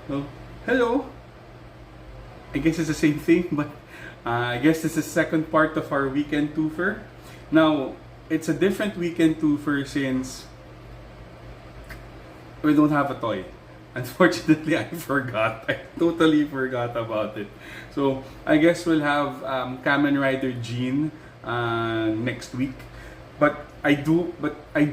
Well, hello. I guess it's the same thing, but I guess this is the second part of our weekend twofer. Now, it's a different weekend twofer since we don't have a toy. Unfortunately, I forgot. I totally forgot about it. So I guess we'll have Kamen Rider Jean next week. But I do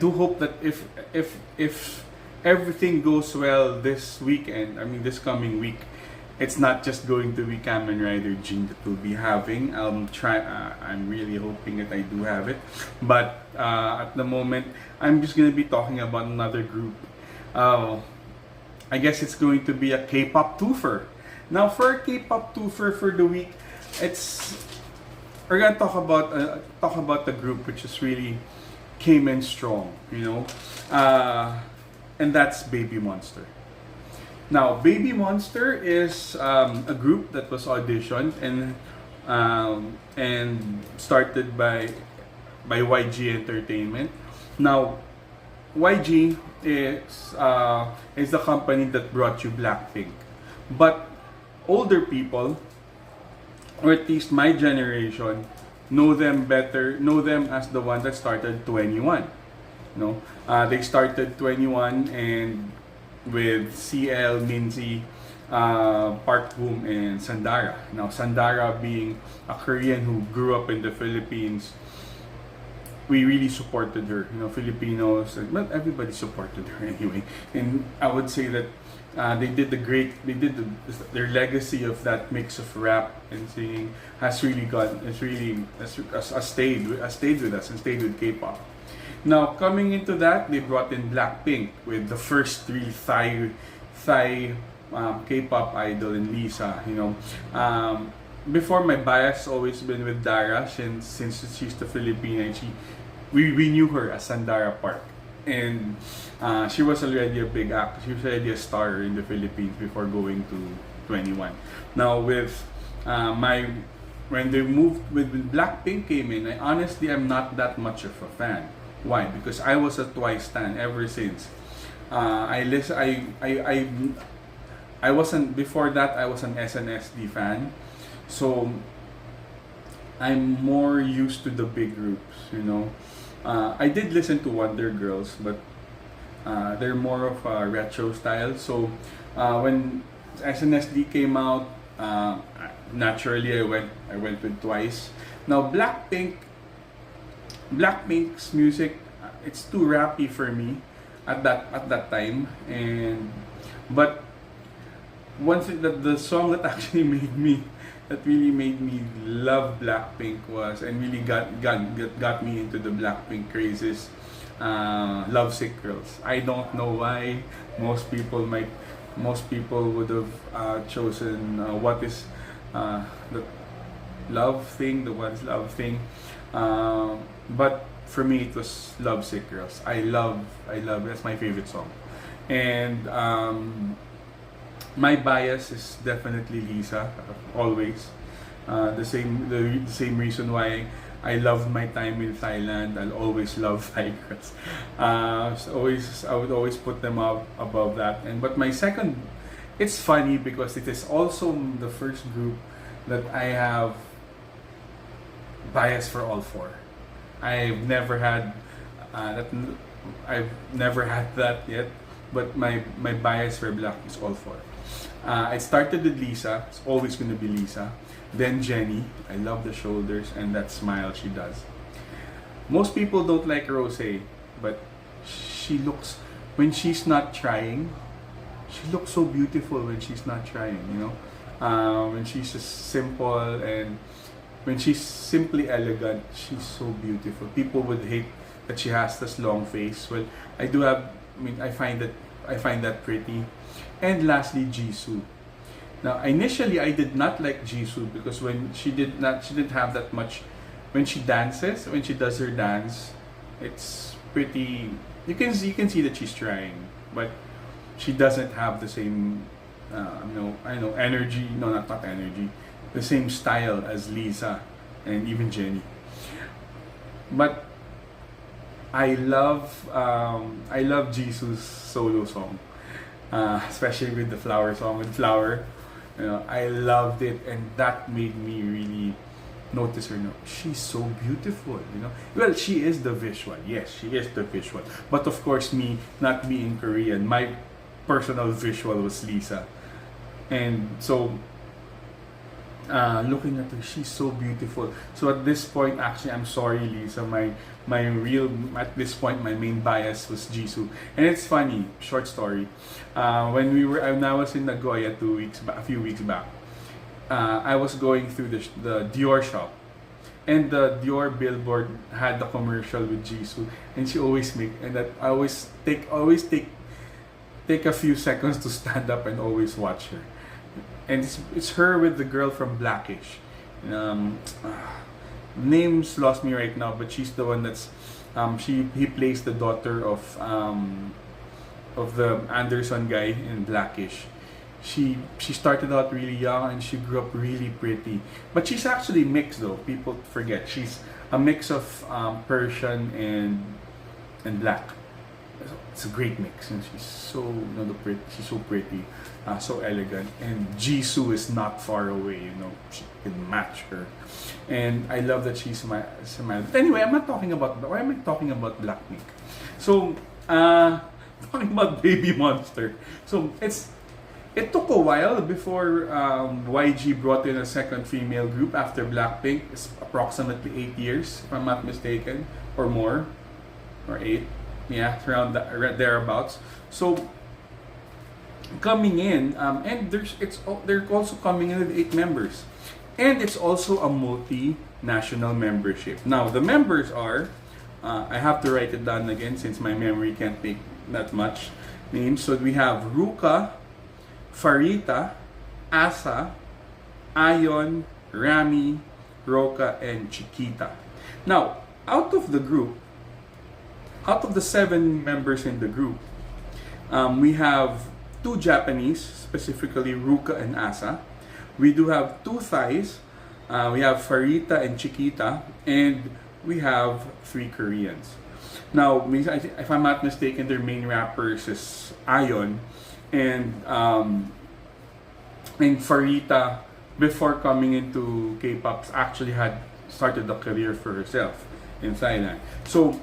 hope that if everything goes well this weekend, I mean this coming week, it's not just going to be Kamen Rider Jean that we'll be having. I'm really hoping that I do have it, but at the moment, I'm just gonna be talking about another group. Uh, I guess it's going to be a K-pop twofer. Now, for a K-pop twofer for the week, it's we're gonna talk about the group which is really came in strong, and that's BabyMonster. Now, BabyMonster is a group that was auditioned and started by YG Entertainment. Now, YG is the company that brought you Blackpink, but older people, or at least my generation, know them as the one that started 21. They started 21 and with CL, Minzy, Park Boom, and Sandara. Now, Sandara being a Korean who grew up in the Philippines, we really supported her. Filipinos, and well, everybody supported her anyway. And I would say that their legacy of that mix of rap and singing has stayed with us and stayed with K-pop. Now, coming into that, they brought in Blackpink with the first three Thai K-pop idol in Lisa. Before, my bias always been with Dara since she's the Filipina, and we knew her as Sandara Park, and she was already a big actor. She was already a star in the Philippines before going to 21. Now, when they moved when Blackpink came in, I honestly am not that much of a fan. Why? Because I was a Twice stan ever since. I wasn't before that. I was an SNSD fan, so I'm more used to the big groups. I did listen to Wonder Girls, but they're more of a retro style. So when SNSD came out, naturally I went with Twice. Now, Blackpink's music, it's too rappy for me at that time, but one thing that the song that actually really made me love Blackpink was, and really got me into the Blackpink crazes, Lovesick Girls. I don't know why most people would have chosen what is the the one's love thing, but for me it was Lovesick Girls. I love that's my favorite song, and my bias is definitely Lisa, always. The same reason why I love my time in Thailand. I'll always love Thai girls. I would always put them up above that. But my second, it's funny because it is also the first group that I have bias for all four. I've never had that. I've never had that yet. But my bias for Black is all four. I started with Lisa. It's always going to be Lisa. Then Jenny. I love the shoulders and that smile she does. Most people don't like Rose, but she looks, when she's not trying, she looks so beautiful when she's not trying. When she's just simple, and when she's simply elegant, she's so beautiful. People would hate that she has this long face. Well, I do have. I find that pretty. And lastly, Jisoo. Now, initially, I did not like Jisoo because when she didn't have that much. When she does her dance, it's pretty. You can see that she's trying, but she doesn't have the same, energy. No, not energy. The same style as Lisa and even Jenny. But I love Jisoo's solo song. especially with the flower song with Flower. You know, I loved it, and that made me really notice her. You know, she's so beautiful. You know, well, she is the visual. Yes, she is the visual. But of course, me not being Korean, my personal visual was Lisa, and so looking at her, she's so beautiful. So at this point, actually, I'm sorry, Lisa. My real at this point, my main bias was Jisoo, and it's funny. Short story. When I was in Nagoya a few weeks back, I was going through the Dior shop, and the Dior billboard had the commercial with Jisoo, and she always and that I always take a few seconds to stand up and always watch her. And it's her with the girl from Blackish. Um, Names lost me right now, but she's the one that's he plays the daughter of the Anderson guy in Blackish. She started out really young and she grew up really pretty. But she's actually mixed though. People forget she's a mix of Persian and black. It's a great mix, and she's so she's so pretty, so elegant, and Jisoo is not far away. You know, she can match her, and I love that she's my. But anyway, I'm not talking about. Why am I talking about Blackpink? So, talking about BabyMonster. So it took a while before YG brought in a second female group after Blackpink. It's approximately 8 years, if I'm not mistaken, or more, or 8. Yeah, around thereabouts. So coming in, and they're also coming in with 8 members, and it's also a multinational membership. Now the members are, I have to write it down again since my memory can't take that much names. So we have Ruka, Farita, Asa, Ayon, Rami, Roka, and Chiquita. Now out of the 7 members in the group, we have 2 Japanese, specifically Ruka and Asa. We do have 2 Thais. We have Farita and Chiquita, and we have 3 Koreans. Now, if I'm not mistaken, their main rappers is Ayon, and Farita, before coming into K-pop, actually had started a career for herself in Thailand. So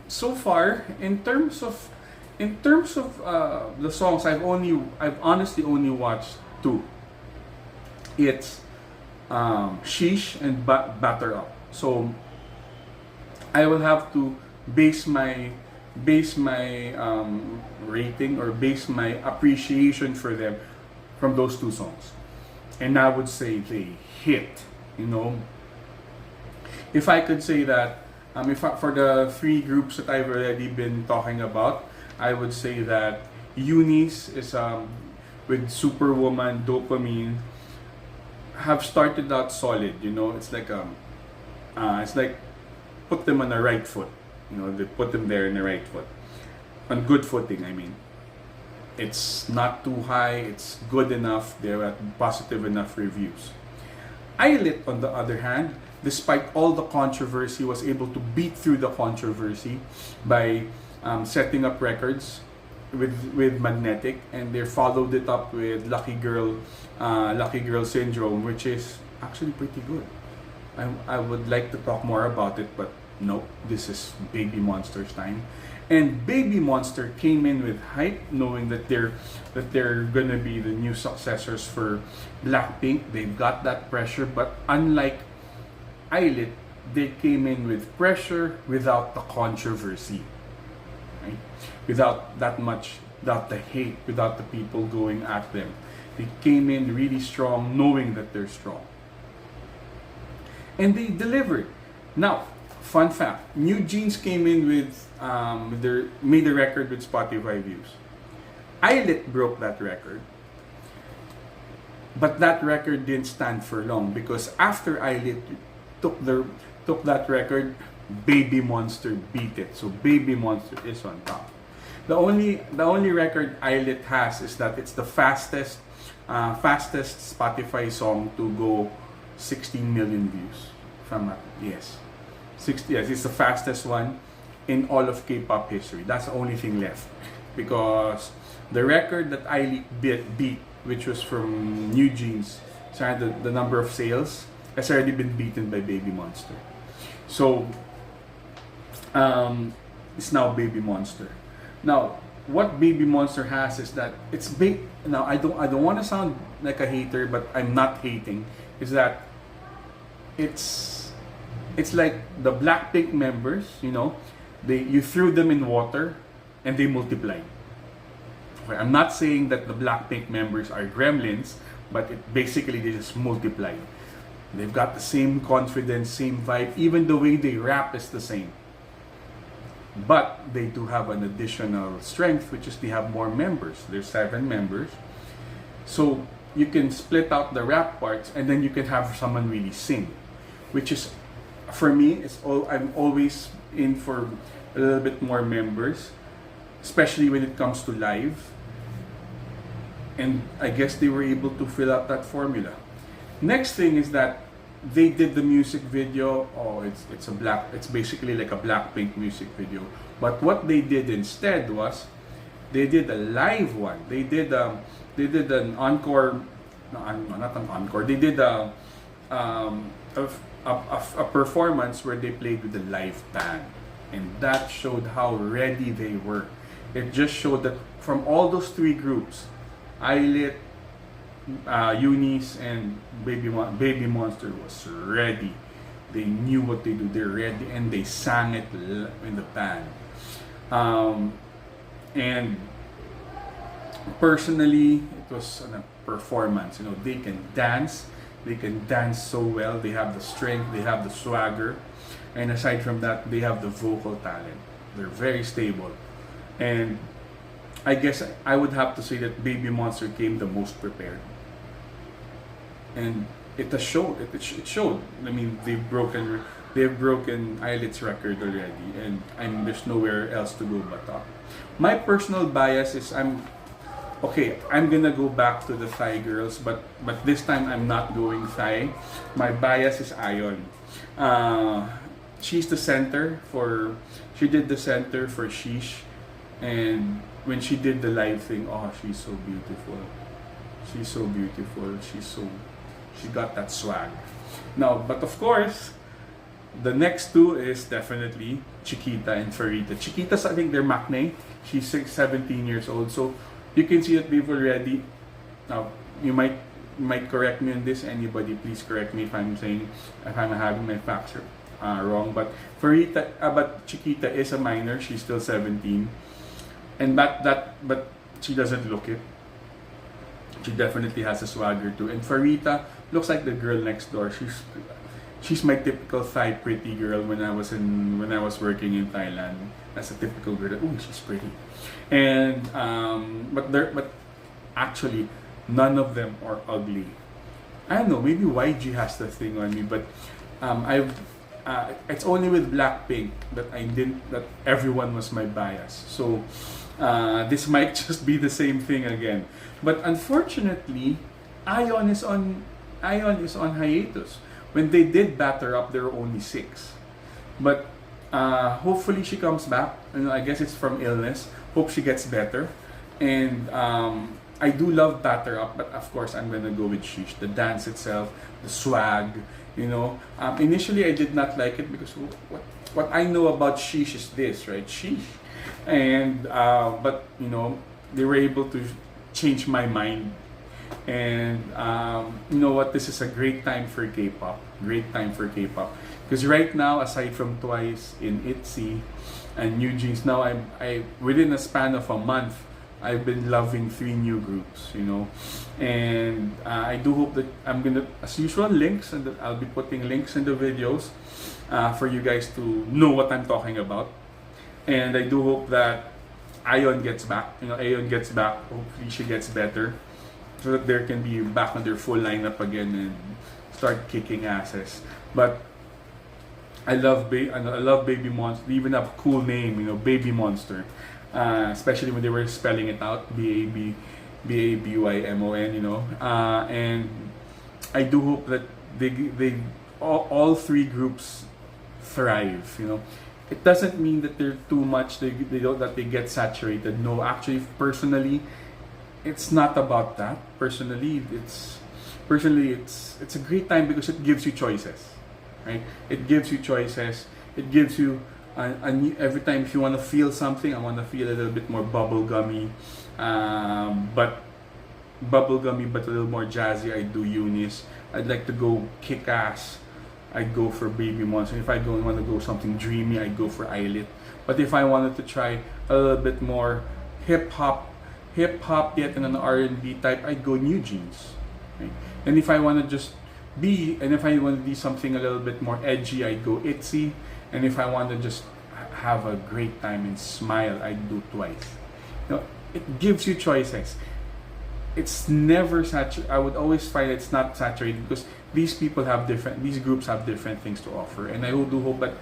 so far, in terms of the songs, I've honestly only watched 2. It's Sheesh and Batter Up. So I will have to base my rating or base my appreciation for them from those 2 songs, and I would say they hit. You know, if I could say that. For the 3 groups that I've already been talking about, I would say that Eunice is with Superwoman, Dopamine, have started out solid. You know, it's like put them on the right foot. You know, they put them there in the right foot, on good footing. I mean, it's not too high. It's good enough. They're at positive enough reviews. Eyelit, on the other hand, despite all the controversy, was able to beat through the controversy by setting up records with Magnetic, and they followed it up with Lucky Girl Syndrome, which is actually pretty good. I would like to talk more about it, but no, this is BabyMonster's time. And BabyMonster came in with hype, knowing that they're gonna be the new successors for Blackpink. They've got that pressure, but unlike Eyelit, they came in with pressure without the controversy, right? Without the hate, without the people going at them. They came in really strong, knowing that they're strong, and they delivered. Now, fun fact: New Jeans came in with made a record with Spotify views. Eyelit broke that record, but that record didn't stand for long, because after Eyelit took that record, BabyMonster beat it. So BabyMonster is on top. The only record Eyelit has is that it's the fastest Spotify song to go 16 million views. If I'm not, yes, 60. Yes, it's the fastest one in all of K-pop history. That's the only thing left. because the record that beat, which was from New Jeans, so the number of sales has already been beaten by BabyMonster. So it's now BabyMonster. Now, what BabyMonster has is that it's big. Now, I don't want to sound like a hater, but I'm not hating. Is that it's like the Blackpink members, you know, you threw them in water and they multiplied. Okay, I'm not saying that the Blackpink members are gremlins, but basically they just multiplied. They've got the same confidence, same vibe, even the way they rap is the same. But they do have an additional strength, which is they have more members. There's 7 members. So you can split out the rap parts and then you can have someone really sing. Which is, for me, I'm always in for a little bit more members, especially when it comes to live. And I guess they were able to fill out that formula. Next thing is that they did the music video. Oh, it's basically like a Blackpink music video. But what they did instead was they did a live one. They did an encore. No, not an encore. They did a performance where they played with a live band, and that showed how ready they were. It just showed that from all those 3 groups, Eyelit, Eunice, and BabyMonster was ready. They knew what they do. They're ready, and they sang it in the band. And personally, it was a performance. You know, they can dance. They can dance so well. They have the strength. They have the swagger. And aside from that, they have the vocal talent. They're very stable. And I guess I would have to say that BabyMonster came the most prepared. And it has showed. It showed. I mean, they've broken Eyelit's record already, and there's nowhere else to go but up. My personal bias is I'm gonna go back to the Thai girls, but this time I'm not going Thai. My bias is Ion. She's the center for. She did the center for Sheesh, and when she did the live thing, oh, she's so beautiful. She's so beautiful. She got that swag. Now, but of course, the next 2 is definitely Chiquita and Farita. Chiquita's, I think they're maknae. She's 17 years old. So you can see that they've already. Now, you might correct me on this. Anybody, please correct me if I'm having my facts wrong. But but Chiquita is a minor. She's still 17, and but she doesn't look it. She definitely has a swagger too. And Farita looks like the girl next door. She's my typical Thai pretty girl when I was working in Thailand. That's a typical girl. Oh, she's pretty. And but actually none of them are ugly. I don't know, maybe YG has the thing on me, but it's only with Blackpink that that everyone was my bias. So this might just be the same thing again. But unfortunately, Ion is on hiatus. When they did batter up, there were only 6. But hopefully she comes back. You know, I guess it's from illness. Hope she gets better. And I do love batter up, but of course I'm gonna go with Sheesh. The dance itself, the swag. You know, initially I did not like it because what I know about Sheesh is this, right? Sheesh. And but you know, they were able to change my mind. And you know what, this is a great time for K-pop. Because right now, aside from Twice, in ITZY and New Jeans, now I within a span of a month, I've been loving 3 new groups, you know. And I do hope that I'm gonna, as usual, links, and I'll be putting links in the videos for you guys to know what I'm talking about. And I do hope that Ion gets back. You know, Aeon gets back. Hopefully she gets better, so that there can be back on their full lineup again and start kicking asses. But I love BabyMonster. They even have a cool name, you know, BabyMonster. Especially when they were spelling it out, BabyMon, you know. And I do hope that all 3 groups thrive, you know. It doesn't mean that they're too much, they don't, that they get saturated. No, actually, personally, it's not about that. It's a great time because it gives you choices, right? It gives you choices. It gives you every time if you want to feel something, I want to feel a little bit more bubblegummy, but a little more jazzy. I do Eunice. I'd like to go kick ass. I'd go for BabyMonster. If I don't want to go something dreamy, I'd go for Eyelit. But if I wanted to try a little bit more hip hop yet in an R&B type, I'd go New Jeans. Right? And if I want to just if I want to do something a little bit more edgy, I'd go Itzy. And if I want to just have a great time and smile, I'd do Twice. It gives you choices. It's never saturated. I would always find it's not saturated because these groups have different things to offer. And I do hope that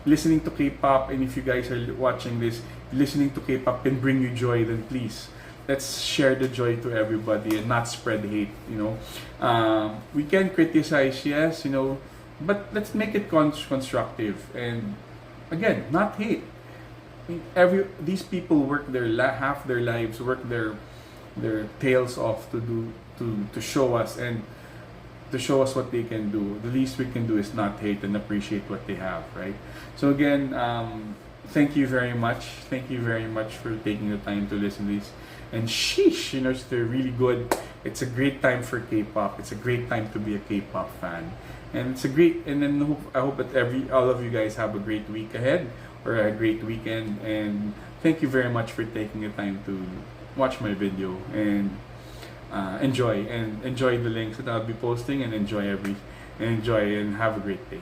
listening to K-pop, and if you guys are watching this, listening to K-pop can bring you joy, then please, let's share the joy to everybody and not spread hate, we can criticize, yes, but let's make it constructive, and again, not hate. These people work half their lives, work their tails off to show us, and to show us what they can do. The least we can do is not hate and appreciate what they have, right? So again, thank you very much. Thank you very much for taking the time to listen to this. And sheesh, they're really good. It's a great time for K-pop. It's a great time to be a K-pop fan. And I hope that all of you guys have a great week ahead or a great weekend. And thank you very much for taking the time to watch my video and enjoy the links that I'll be posting, and enjoy and have a great day.